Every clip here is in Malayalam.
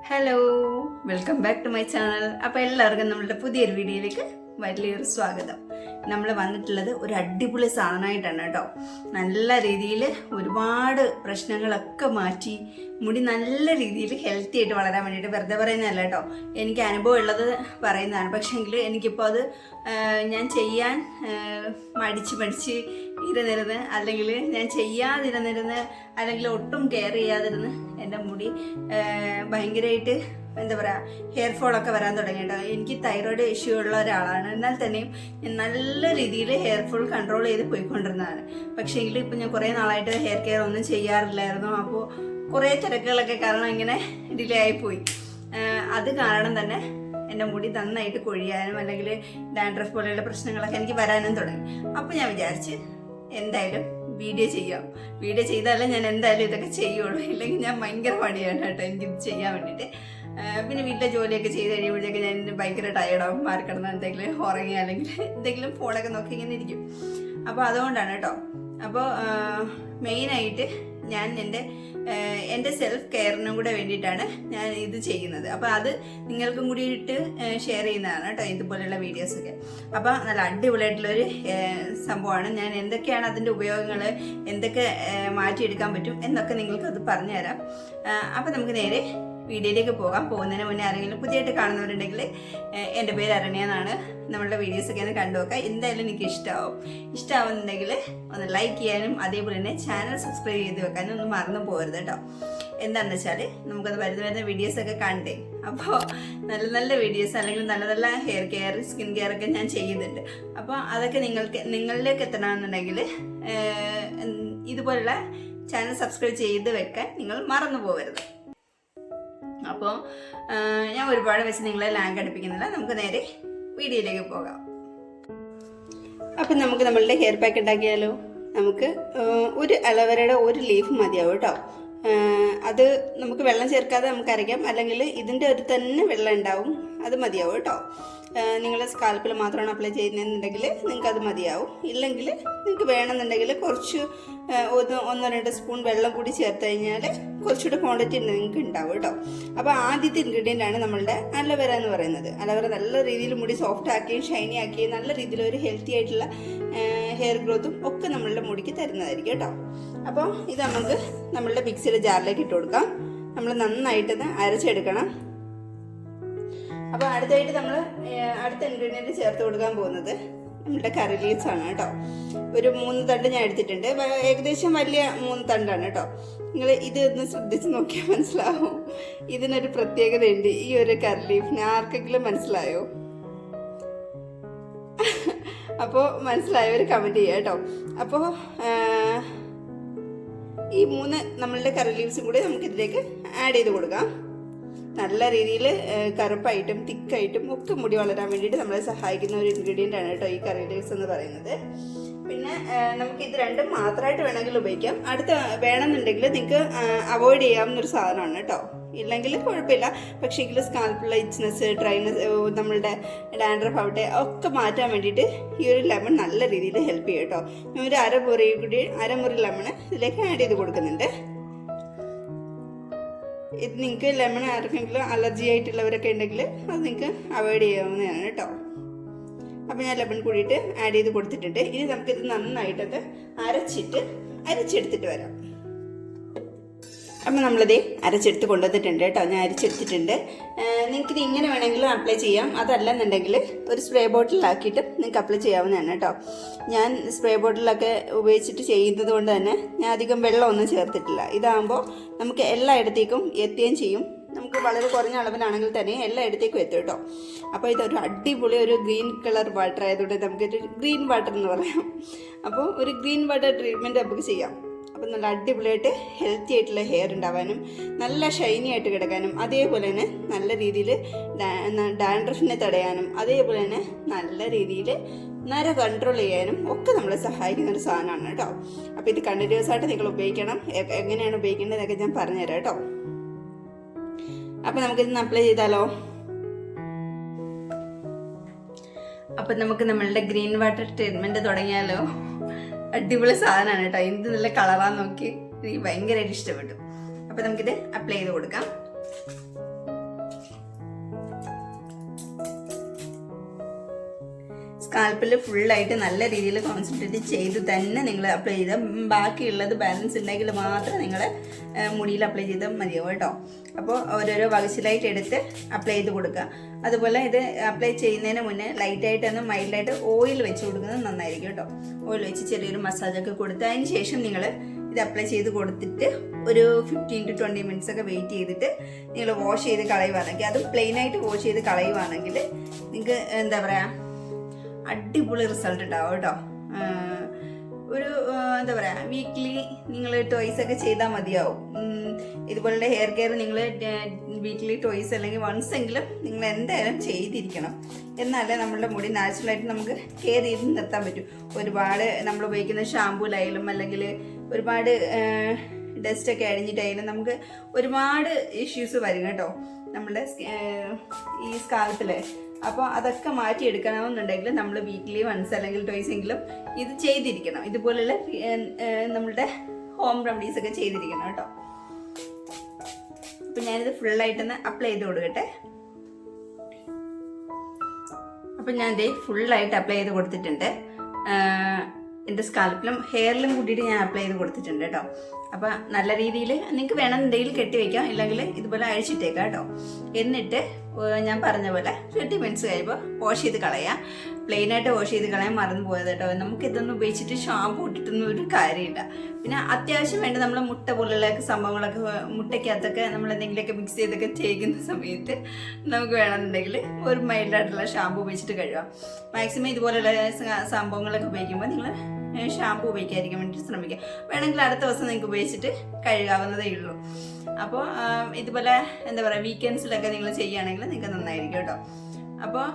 Hello, welcome back to my channel. അപ്പോൾ എല്ലാവർക്കും നമ്മളുടെ പുതിയൊരു വീഡിയോയിലേക്ക് വലിയൊരു സ്വാഗതം. നമ്മൾ വന്നിട്ടുള്ളത് ഒരു അടിപൊളി സാധനമായിട്ടാണ് കേട്ടോ. നല്ല രീതിയിൽ ഒരുപാട് പ്രശ്നങ്ങളൊക്കെ മാറ്റി മുടി നല്ല രീതിയിൽ ഹെൽത്തി ആയിട്ട് വളരാൻ വേണ്ടിയിട്ട് വെറുതെ പറയുന്നതല്ല കേട്ടോ. എനിക്ക് അനുഭവം ഉള്ളത് പറയുന്നതാണ്. പക്ഷേങ്കിൽ എനിക്കിപ്പോൾ അത് ഞാൻ ചെയ്യാൻ മടിച്ച് ഇരുന്നിരുന്ന്, അല്ലെങ്കിൽ ഞാൻ ചെയ്യാതിരുന്നിരുന്ന്, അല്ലെങ്കിൽ ഒട്ടും കെയർ ചെയ്യാതിരുന്ന് എൻ്റെ മുടി ഭയങ്കരമായിട്ട് എന്താ പറയുക ഹെയർ ഫോളൊക്കെ വരാൻ തുടങ്ങി കേട്ടോ. എനിക്ക് തൈറോയ്ഡ് ഇഷ്യൂ ഉള്ള ഒരാളാണ്. എന്നാൽ തന്നെയും ഞാൻ നല്ല രീതിയിൽ ഹെയർ ഫോൾ കൺട്രോൾ ചെയ്ത് പോയിക്കൊണ്ടിരുന്നതാണ്. പക്ഷേങ്കിൽ ഇപ്പം ഞാൻ കുറേ നാളായിട്ട് ഹെയർ കെയർ ഒന്നും ചെയ്യാറില്ലായിരുന്നു. അപ്പോൾ കുറേ തിരക്കുകളൊക്കെ കാരണം ഇങ്ങനെ ഡിലേ ആയിപ്പോയി. അത് കാരണം തന്നെ എൻ്റെ മുടി നന്നായിട്ട് കൊഴിയാനും അല്ലെങ്കിൽ ഡാൻഡ്രഫ് പോലെയുള്ള പ്രശ്നങ്ങളൊക്കെ എനിക്ക് വരാനും തുടങ്ങി. അപ്പോൾ ഞാൻ വിചാരിച്ച് എന്തായാലും വീഡിയോ ചെയ്യാം. വീഡിയോ ചെയ്താലേ ഞാൻ എന്തായാലും ഇതൊക്കെ ചെയ്യുള്ളൂ. ഇല്ലെങ്കിൽ ഞാൻ ഭയങ്കര മടിയാണ് കേട്ടോ എനിക്കിത് ചെയ്യാൻ വേണ്ടിയിട്ട്. പിന്നെ വീട്ടിലെ ജോലിയൊക്കെ ചെയ്ത് കഴിയുമ്പോഴേക്ക് ഞാൻ ഭയങ്കര ടയർഡാവും. മാറിക്കിടന്ന് എന്തെങ്കിലും ഉറങ്ങി അല്ലെങ്കിൽ എന്തെങ്കിലും ഫോണൊക്കെ നോക്കി ഇങ്ങനെ ഇരിക്കും. അപ്പോൾ അതുകൊണ്ടാണ് കേട്ടോ. അപ്പോൾ മെയിനായിട്ട് ഞാൻ എൻ്റെ സെൽഫ് കെയറിനും കൂടെ വേണ്ടിയിട്ടാണ് ഞാൻ ഇത് ചെയ്യുന്നത്. അപ്പോൾ അത് നിങ്ങൾക്കും കൂടിയിട്ട് ഷെയർ ചെയ്യുന്നതാണ് കേട്ടോ ഇതുപോലെയുള്ള വീഡിയോസൊക്കെ. അപ്പോൾ നല്ല അടിപൊളിയായിട്ടുള്ളൊരു സംഭവമാണ്. ഞാൻ എന്തൊക്കെയാണ് അതിൻ്റെ ഉപയോഗങ്ങൾ, എന്തൊക്കെ മാറ്റിയെടുക്കാൻ പറ്റും എന്നൊക്കെ നിങ്ങൾക്കത് പറഞ്ഞുതരാം. അപ്പോൾ നമുക്ക് നേരെ വീഡിയോയിലേക്ക് പോകുന്നതിന് മുന്നേ ആരെങ്കിലും പുതിയതായിട്ട് കാണുന്നവരുണ്ടെങ്കിൽ എൻ്റെ പേര് അരണ്യ എന്നാണ്. നമ്മളുടെ വീഡിയോസൊക്കെ ഒന്ന് കണ്ടു നോക്കാം. എന്തായാലും എനിക്ക് ഇഷ്ടമാവുന്നുണ്ടെങ്കിൽ ഒന്ന് ലൈക്ക് ചെയ്യാനും അതേപോലെ തന്നെ ചാനൽ സബ്സ്ക്രൈബ് ചെയ്ത് വെക്കാനും ഒന്നും മറന്നു പോകരുത് കേട്ടോ. എന്താണെന്ന് വെച്ചാൽ നമുക്കത് വരുന്ന വീഡിയോസൊക്കെ കണ്ടേ. അപ്പോൾ നല്ല നല്ല വീഡിയോസ് അല്ലെങ്കിൽ നല്ല നല്ല ഹെയർ കെയർ, സ്കിൻ കെയർ ഒക്കെ ഞാൻ ചെയ്യുന്നുണ്ട്. അപ്പോൾ അതൊക്കെ നിങ്ങളിലേക്ക് എത്തണമെന്നുണ്ടെങ്കിൽ ഇതുപോലുള്ള ചാനൽ സബ്സ്ക്രൈബ് ചെയ്ത് വെക്കാൻ നിങ്ങൾ മറന്നു പോകരുത്. അപ്പോൾ ഞാൻ ഒരുപാട് വെച്ച് നിങ്ങളെ ലാങ്ക് അടുപ്പിക്കുന്നില്ല. നമുക്ക് നേരെ വീഡിയോയിലേക്ക് പോകാം. അപ്പം നമുക്ക് നമ്മളുടെ ഹെയർ പാക്ക് ഉണ്ടാക്കിയാലോ. നമുക്ക് ഒരു അലോവേരയുടെ ഒരു ലീഫ് മതിയാവും കേട്ടോ. അത് നമുക്ക് വെള്ളം ചേർക്കാതെ നമുക്ക് അരയ്ക്കാം, അല്ലെങ്കിൽ ഇതിൻ്റെ ഒരു തന്നെ വെള്ളം ഉണ്ടാവും, അത് മതിയാവും കേട്ടോ. നിങ്ങൾ സ്കാൽപ്പിൽ മാത്രമാണ് അപ്ലൈ ചെയ്യുന്നതെന്നുണ്ടെങ്കിൽ നിങ്ങൾക്ക് അത് മതിയാവും. ഇല്ലെങ്കിൽ നിങ്ങൾക്ക് വേണമെന്നുണ്ടെങ്കിൽ കുറച്ച് 1-2 സ്പൂൺ വെള്ളം കൂടി ചേർത്ത് കഴിഞ്ഞാൽ കുറച്ചുകൂടെ ക്വാണ്ടിറ്റി നിങ്ങൾക്ക് ഉണ്ടാവും കേട്ടോ. അപ്പോൾ ആദ്യത്തെ ഇൻഗ്രീഡിയൻ്റ് ആണ് നമ്മളുടെ അലോവേര എന്ന് പറയുന്നത്. അലോവേര നല്ല രീതിയിൽ മുടി സോഫ്റ്റ് ആക്കുകയും ഷൈനി ആക്കുകയും നല്ല രീതിയിൽ ഒരു ഹെൽത്തി ആയിട്ടുള്ള ഹെയർ ഗ്രോത്തും ഒക്കെ നമ്മളുടെ മുടിക്ക് തരുന്നതായിരിക്കും കേട്ടോ. അപ്പോൾ ഇത് നമുക്ക് നമ്മളുടെ മിക്സിയുടെ ജാറിലേക്ക് ഇട്ട് കൊടുക്കാം. നമ്മൾ നന്നായിട്ടത് അരച്ചെടുക്കണം. അപ്പോൾ അടുത്തായിട്ട് നമ്മൾ അടുത്ത ഇൻഗ്രീഡിയൻറ്റ് ചേർത്ത് കൊടുക്കാൻ പോകുന്നത് നമ്മുടെ കറി ലീവ്സ് ആണ് കേട്ടോ. ഒരു 3 തണ്ട് ഞാൻ എടുത്തിട്ടുണ്ട്. ഏകദേശം വലിയ 3 തണ്ടാണ് കേട്ടോ. നിങ്ങൾ ഇതൊന്ന് ശ്രദ്ധിച്ച് നോക്കിയാൽ മനസ്സിലാവും. ഇതിനൊരു പ്രത്യേകതയുണ്ട്. ഈ ഒരു കറി ലീഫിന് ആർക്കെങ്കിലും മനസ്സിലായോ? അപ്പോൾ മനസ്സിലായവർ കമൻറ്റ് ചെയ്യുക കേട്ടോ. അപ്പോൾ ഈ 3 നമ്മളുടെ കറി ലീവ്സും കൂടി നമുക്കിതിലേക്ക് ആഡ് ചെയ്ത് കൊടുക്കാം. നല്ല രീതിയിൽ കറുപ്പായിട്ടും തിക്കായിട്ടും ഒക്കെ മുടി വളരാൻ വേണ്ടിയിട്ട് നമ്മളെ സഹായിക്കുന്ന ഒരു ഇൻഗ്രീഡിയൻ്റ് ആണ് കേട്ടോ ഈ കറി ലീവ്സ് എന്ന് പറയുന്നത്. പിന്നെ നമുക്ക് ഇത് രണ്ടും മാത്രമായിട്ട് വേണമെങ്കിൽ ഉപയോഗിക്കാം. അടുത്ത വേണമെന്നുണ്ടെങ്കിൽ നിങ്ങൾക്ക് അവോയ്ഡ് ചെയ്യാവുന്നൊരു സാധനമാണ് കേട്ടോ. ഇല്ലെങ്കിൽ കുഴപ്പമില്ല. പക്ഷേ എങ്കിൽ സ്കാൽപ്പിലുള്ള ഇച്ച്നെസ്, ഡ്രൈനെസ്, നമ്മളുടെ ഡാൻഡ്രഫ് ആവട്ടെ ഒക്കെ മാറ്റാൻ വേണ്ടിയിട്ട് ഈ ഒരു ലെമൺ നല്ല രീതിയിൽ ഹെൽപ്പ് ചെയ്യും കേട്ടോ. ഞാൻ ഒരു അരമുറി ലെമൺ ഇതിലേക്ക് ആഡ് ചെയ്ത് കൊടുക്കുന്നുണ്ട്. ഇത് നിങ്ങൾക്ക് ലെമൺ ആർക്കെങ്കിലും അലർജി ആയിട്ടുള്ളവരൊക്കെ ഉണ്ടെങ്കിൽ അത് നിങ്ങൾക്ക് അവോയ്ഡ് ചെയ്യാവുന്നതാണ് കേട്ടോ. അപ്പോൾ ഞാൻ ലെമൺ കൂടിയിട്ട് ആഡ് ചെയ്ത് കൊടുത്തിട്ടുണ്ട്. ഇനി നമുക്കിത് നന്നായിട്ടത് അരച്ചെടുത്തിട്ട് വരാം. അപ്പോൾ നമ്മളിത് അരച്ചെടുത്ത് കൊണ്ടുവന്നിട്ടുണ്ട് കേട്ടോ. ഞാൻ അരച്ചെടുത്തിട്ടുണ്ട്. നിങ്ങൾക്കിത് ഇങ്ങനെ വേണമെങ്കിലും അപ്ലൈ ചെയ്യാം. അതല്ലെന്നുണ്ടെങ്കിൽ ഒരു സ്പ്രേ ബോട്ടിലാക്കിയിട്ട് നിങ്ങൾക്ക് അപ്ലൈ ചെയ്യാവുന്നതാണ് കേട്ടോ. ഞാൻ സ്പ്രേ ബോട്ടിലൊക്കെ ഉപയോഗിച്ചിട്ട് ചെയ്യുന്നത് കൊണ്ട് തന്നെ ഞാൻ അധികം വെള്ളമൊന്നും ചേർത്തിട്ടില്ല. ഇതാകുമ്പോൾ നമുക്ക് എല്ലായിടത്തേക്കും എത്തുകയും ചെയ്യും. നമുക്ക് വളരെ കുറഞ്ഞ അളവിലാണെങ്കിൽ തന്നെ എല്ലായിടത്തേക്കും എത്തും കേട്ടോ. അപ്പോൾ ഇതൊരു അടിപൊളി ഒരു ഗ്രീൻ കളർ വാട്ടർ ആയതുകൊണ്ട് നമുക്കൊരു ഗ്രീൻ വാട്ടർ എന്ന് പറയാം. അപ്പോൾ ഒരു ഗ്രീൻ വാട്ടർ ട്രീറ്റ്മെൻറ്റ് നമുക്ക് ചെയ്യാം. അപ്പം നല്ല അടിപൊളിയായിട്ട് ഹെൽത്തി ആയിട്ടുള്ള ഹെയർ ഉണ്ടാവാനും നല്ല ഷൈനി ആയിട്ട് കിടക്കാനും അതേപോലെ തന്നെ നല്ല രീതിയിൽ ഡാൻഡ്രഫിനെ തടയാനും അതേപോലെ തന്നെ നല്ല രീതിയിൽ നര കൺട്രോൾ ചെയ്യാനും ഒക്കെ നമ്മളെ സഹായിക്കുന്ന ഒരു സാധനമാണ് കേട്ടോ. അപ്പോൾ ഇത് കണ്ടിന്യൂസ് ആയിട്ട് നിങ്ങൾ ഉപയോഗിക്കണം. എങ്ങനെയാണ് ഉപയോഗിക്കേണ്ടതെന്നൊക്കെ ഞാൻ പറഞ്ഞുതരാം കേട്ടോ. അപ്പം നമുക്കിത് അപ്ലൈ ചെയ്താലോ. അപ്പം നമുക്ക് നമ്മളുടെ ഗ്രീൻ വാട്ടർ ട്രീറ്റ്മെൻറ്റ് തുടങ്ങിയാലോ. അടിപൊളി സാധനമാണ് കേട്ടോ. എന്ത് നല്ല കളറാന്ന് നോക്കി എനിക്ക് ഭയങ്കരമായിട്ട് ഇഷ്ടപ്പെട്ടു. അപ്പോൾ നമുക്കിത് അപ്ലൈ ചെയ്ത് കൊടുക്കാം. സ്കാൽപ്പിൽ ഫുള്ളായിട്ട് നല്ല രീതിയിൽ കോൺസെൻട്രേറ്റ് ചെയ്ത് തന്നെ നിങ്ങൾ അപ്ലൈ ചെയ്താൽ ബാക്കിയുള്ളത് ബാലൻസ് ഉണ്ടെങ്കിൽ മാത്രം നിങ്ങൾ മുടിയിൽ അപ്ലൈ ചെയ്താൽ മതിയാവും കേട്ടോ. അപ്പോൾ ഓരോരോ വകച്ചിലായിട്ട് എടുത്ത് അപ്ലൈ ചെയ്ത് കൊടുക്കുക. അതുപോലെ ഇത് അപ്ലൈ ചെയ്യുന്നതിന് മുന്നേ ലൈറ്റായിട്ടൊന്ന് മൈൽഡായിട്ട് ഓയിൽ വെച്ച് കൊടുക്കുന്നത് നന്നായിരിക്കും കേട്ടോ. ഓയിൽ വെച്ച് ചെറിയൊരു മസാജൊക്കെ കൊടുത്ത് അതിന് ശേഷം നിങ്ങൾ ഇത് അപ്ലൈ ചെയ്ത് കൊടുത്തിട്ട് ഒരു 15 to 20 minutes ഒക്കെ വെയിറ്റ് ചെയ്തിട്ട് നിങ്ങൾ വാഷ് ചെയ്ത് കളയുവാണെങ്കിൽ, അത് പ്ലെയിനായിട്ട് വാഷ് ചെയ്ത് കളയുവാണെങ്കിൽ നിങ്ങൾക്ക് എന്താ പറയുക അടിപൊളി റിസൾട്ട് ഉണ്ടാവും കേട്ടോ. ഒരു എന്താ പറയുക വീക്ക്ലി നിങ്ങൾ ടോയ്സ് ഒക്കെ ചെയ്താൽ മതിയാവും. ഇതുപോലുള്ള ഹെയർ കെയർ നിങ്ങൾ വീക്ക്ലി ടോയ്സ് അല്ലെങ്കിൽ വൺസ് എങ്കിലും നിങ്ങൾ എന്തായാലും ചെയ്തിരിക്കണം. എന്നാലേ നമ്മളുടെ മുടി നാച്ചുറലായിട്ട് നമുക്ക് കെയർ ചെയ്ത് നിർത്താൻ പറ്റും. ഒരുപാട് നമ്മൾ ഉപയോഗിക്കുന്ന ഷാമ്പൂലായാലും അല്ലെങ്കിൽ ഒരുപാട് ഡസ്റ്റൊക്കെ അടിഞ്ഞിട്ടായാലും നമുക്ക് ഒരുപാട് ഇഷ്യൂസ് വരും കേട്ടോ നമ്മളുടെ ഈ സ്കാൽപ്പിൽ. അപ്പോൾ അതൊക്കെ മാറ്റിയെടുക്കണമെന്നുണ്ടെങ്കിൽ നമ്മൾ വീക്ക്ലി വൺസ് അല്ലെങ്കിൽ ടോയ്സ് എങ്കിലും ഇത് ചെയ്തിരിക്കണം. ഇതുപോലുള്ള നമ്മളുടെ ഹോം റെമഡീസ് ഒക്കെ ചെയ്തിരിക്കണം കേട്ടോ. അപ്പം ഞാനിത് ഫുള്ളായിട്ടൊന്ന് അപ്ലൈ ചെയ്ത് കൊടുക്കട്ടെ. അപ്പം ഞാൻ ഇത് ഫുള്ളായിട്ട് അപ്ലൈ ചെയ്ത് കൊടുത്തിട്ടുണ്ട്. എൻ്റെ സ്കാൽപ്പിലും ഹെയറിലും കൂട്ടിയിട്ട് ഞാൻ അപ്ലൈ ചെയ്ത് കൊടുത്തിട്ടുണ്ട് കേട്ടോ. അപ്പം നല്ല രീതിയിൽ നിങ്ങൾക്ക് വേണമെന്നുണ്ടെങ്കിൽ കെട്ടി വയ്ക്കാം, ഇല്ലെങ്കിൽ ഇതുപോലെ അഴിച്ചിട്ടേക്കാം കേട്ടോ. എന്നിട്ട് ഞാൻ പറഞ്ഞ പോലെ 30 minutes കഴിയുമ്പോൾ വാഷ് ചെയ്ത് കളയാം. പ്ലെയിനായിട്ട് വാഷ് ചെയ്ത് കളയാൻ മറന്നു പോയത് കേട്ടോ. നമുക്ക് ഇതൊന്നും ഉപയോഗിച്ചിട്ട് ഷാമ്പു ഇട്ടിട്ടൊന്നും ഒരു കാര്യമില്ല. പിന്നെ അത്യാവശ്യം വേണ്ട നമ്മൾ മുട്ട പോലുള്ള സംഭവങ്ങളൊക്കെ മുട്ടയ്ക്കകത്തൊക്കെ നമ്മൾ എന്തെങ്കിലുമൊക്കെ മിക്സ് ചെയ്തൊക്കെ ചെയ്യുന്ന സമയത്ത് നമുക്ക് വേണമെന്നുണ്ടെങ്കിൽ ഒരു മൈൽഡായിട്ടുള്ള ഷാമ്പു ഉപയോഗിച്ചിട്ട് കഴുകാം. മാക്സിമം ഇതുപോലുള്ള സംഭവങ്ങളൊക്കെ ഉപയോഗിക്കുമ്പോൾ നിങ്ങൾ ഷാമ്പു ഉപയോഗിക്കാതിരിക്കാൻ വേണ്ടിയിട്ട് ശ്രമിക്കുക. വേണമെങ്കിൽ അടുത്ത ദിവസം നിങ്ങൾക്ക് ഉപയോഗിച്ചിട്ട് കഴുകാവുന്നതേ ഉള്ളൂ. അപ്പോൾ ഇതുപോലെ എന്താ പറയുക വീക്കെൻഡ്സിലൊക്കെ നിങ്ങൾ ചെയ്യുകയാണെങ്കിൽ നിങ്ങൾക്ക് നന്നായിരിക്കും കേട്ടോ. അപ്പോൾ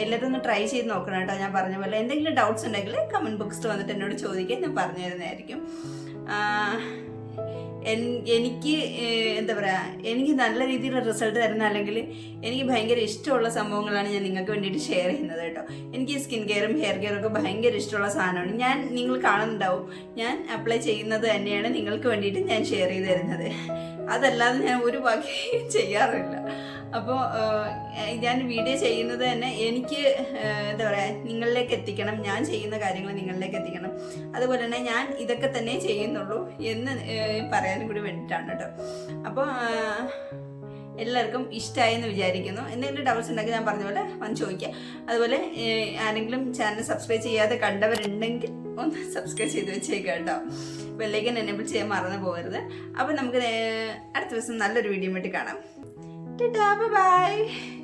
എല്ലാവരും ഒന്ന് ട്രൈ ചെയ്ത് നോക്കണം കേട്ടോ. ഞാൻ പറഞ്ഞ പോലെ എന്തെങ്കിലും ഡൗട്ട്സ് ഉണ്ടെങ്കിൽ കമൻറ്റ് ബോക്സിൽ വന്നിട്ട് എന്നോട് ചോദിക്കാൻ ഞാൻ പറഞ്ഞു തരുന്നതായിരിക്കും. എനിക്ക് എന്താ പറയുക എനിക്ക് നല്ല രീതിയിലുള്ള റിസൾട്ട് തരുന്ന അല്ലെങ്കിൽ എനിക്ക് ഭയങ്കര ഇഷ്ടമുള്ള സംഭവങ്ങളാണ് ഞാൻ നിങ്ങൾക്ക് വേണ്ടിയിട്ട് ഷെയർ ചെയ്യുന്നത് കേട്ടോ. എനിക്ക് സ്കിൻ കെയറും ഹെയർ കെയറും ഒക്കെ ഭയങ്കര ഇഷ്ടമുള്ള സാധനമാണ്. നിങ്ങൾ കാണുന്നുണ്ടാവും ഞാൻ അപ്ലൈ ചെയ്യുന്നത് തന്നെയാണ് നിങ്ങൾക്ക് വേണ്ടിയിട്ട് ഞാൻ ഷെയർ ചെയ്ത് തരുന്നത്. അതല്ലാതെ ഞാൻ ഒരു ബാക്കി ചെയ്യാറില്ല. അപ്പോൾ ഞാൻ വീഡിയോ ചെയ്യുന്നത് തന്നെ എനിക്ക് എന്താ പറയുക നിങ്ങളിലേക്ക് എത്തിക്കണം, ഞാൻ ചെയ്യുന്ന കാര്യങ്ങൾ നിങ്ങളിലേക്ക് എത്തിക്കണം. അതുപോലെ തന്നെ ഞാൻ ഇതൊക്കെ തന്നെ ചെയ്യുന്നുള്ളൂ എന്ന് പറയാനും കൂടി വേണ്ടിയിട്ടാണ് കേട്ടോ. അപ്പോൾ എല്ലാവർക്കും ഇഷ്ടമായെന്ന് വിചാരിക്കുന്നു. എന്തെങ്കിലും ഡൗട്ട്സ് ഉണ്ടെങ്കിൽ ഞാൻ പറഞ്ഞ പോലെ വന്ന് ചോദിക്കാം. അതുപോലെ ആരെങ്കിലും ചാനൽ സബ്സ്ക്രൈബ് ചെയ്യാതെ കണ്ടവരുണ്ടെങ്കിൽ ഒന്ന് സബ്സ്ക്രൈബ് ചെയ്ത് വെച്ചേക്കാം കേട്ടോ. ബെല്ലൈക്കൻ എനേബിൾ ചെയ്യാൻ മറന്നു പോകരുത്. അപ്പോൾ നമുക്ക് അടുത്ത ദിവസം നല്ലൊരു വീഡിയോ ആയിട്ട് കാണാം. Bye bye.